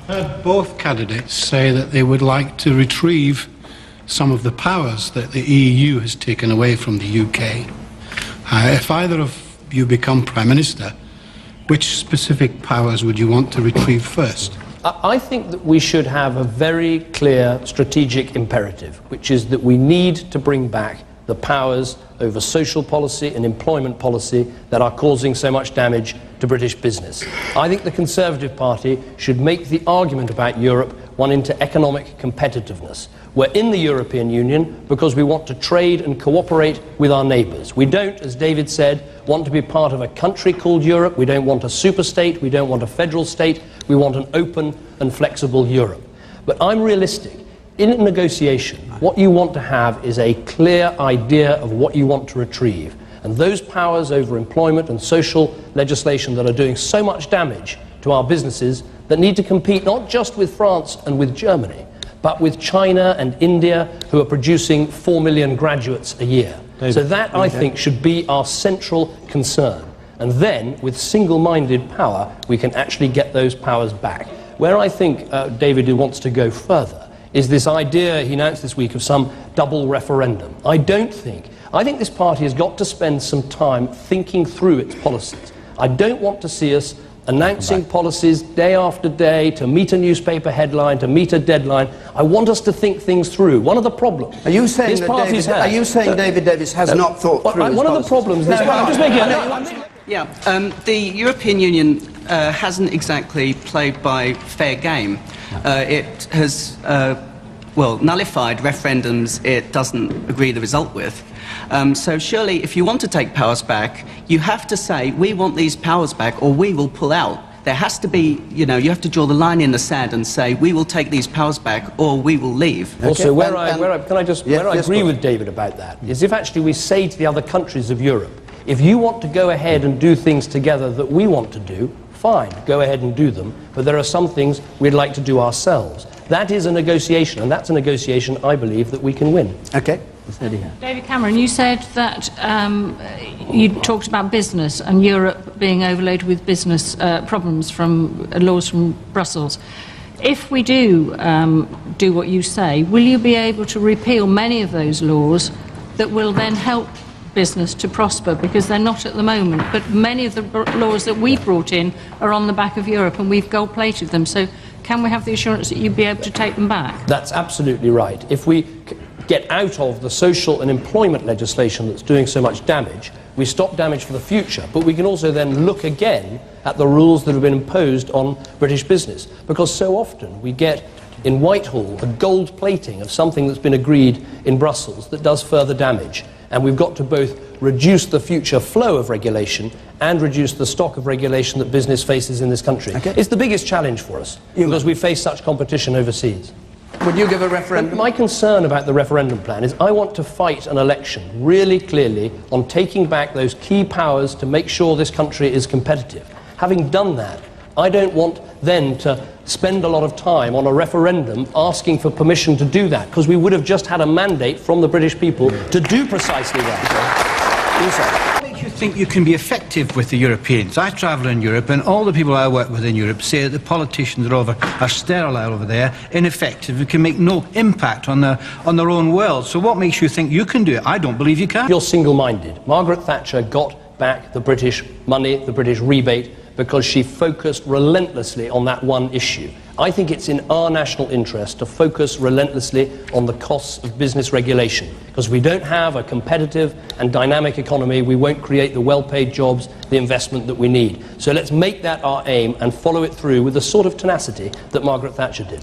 Both candidates say that they would like to retrieve some of the powers that the EU has taken away from the UK. If either of you become Prime Minister, which specific powers would you want to retrieve first? I think that we should have a very clear strategic imperative, which is that we need to bring back the powers over social policy and employment policy that are causing so much damage to British business. I think the Conservative Party should make the argument about Europe one into economic competitiveness. We're in the European Union because we want to trade and cooperate with our neighbours. We don't, as David said, want to be part of a country called Europe. We don't want a superstate. We don't want a federal state. We want an open and flexible Europe. But I'm realistic. In a negotiation, what you want to have is a clear idea of what you want to retrieve. And those powers over employment and social legislation that are doing so much damage to our businesses that need to compete not just with France and with Germany, but with China and India, who are producing 4 million graduates a year. David. So that, I think, should be our central concern. And then, with single-minded power, we can actually get those powers back. Where I think David wants to go further is this idea he announced this week of some double referendum. I think this party has got to spend some time thinking through its policies. I don't want to see us announcing policies day after day to meet a newspaper headline, to meet a deadline. I want us to think things through. One of the problems Are you saying David Davis has not thought through his one of the problems... I'm just making the European Union hasn't exactly played by fair game. It has, nullified referendums it doesn't agree the result with. So surely, if you want to take powers back, you have to say, we want these powers back, or we will pull out. There has to be, you have to draw the line in the sand and say, we will take these powers back, or we will leave. Okay. Also, where I agree with David about that is if actually we say to the other countries of Europe, if you want to go ahead and do things together that we want to do, fine, go ahead and do them, but there are some things we'd like to do ourselves. That is a negotiation, and that's a negotiation I believe that we can win. Okay. David Cameron, you said that you talked about business and Europe being overloaded with business problems from laws from Brussels. If we do do what you say, will you be able to repeal many of those laws that will then help business to prosper, because they're not at the moment, but many of the laws that we brought in are on the back of Europe and we've gold-plated them, so can we have the assurance that you'd be able to take them back? That's absolutely right. If we get out of the social and employment legislation that's doing so much damage, we stop damage for the future, but we can also then look again at the rules that have been imposed on British business, because so often we get in Whitehall a gold plating of something that's been agreed in Brussels that does further damage. And we've got to both reduce the future flow of regulation and reduce the stock of regulation that business faces in this country. Okay. It's the biggest challenge for us, because we face such competition overseas. Would you give a referendum? My concern about the referendum plan is I want to fight an election really clearly on taking back those key powers to make sure this country is competitive. Having done that, I don't want then to spend a lot of time on a referendum asking for permission to do that, because we would have just had a mandate from the British people to do precisely that. What makes you think you can be effective with the Europeans? I travel in Europe, and all the people I work with in Europe say that the politicians are sterile over there, ineffective, and can make no impact on their own world. So what makes you think you can do it? I don't believe you can. You're single-minded. Margaret Thatcher got back the British money, the British rebate, because she focused relentlessly on that one issue. I think it's in our national interest to focus relentlessly on the costs of business regulation, because if we don't have a competitive and dynamic economy, we won't create the well-paid jobs, the investment that we need. So let's make that our aim and follow it through with the sort of tenacity that Margaret Thatcher did.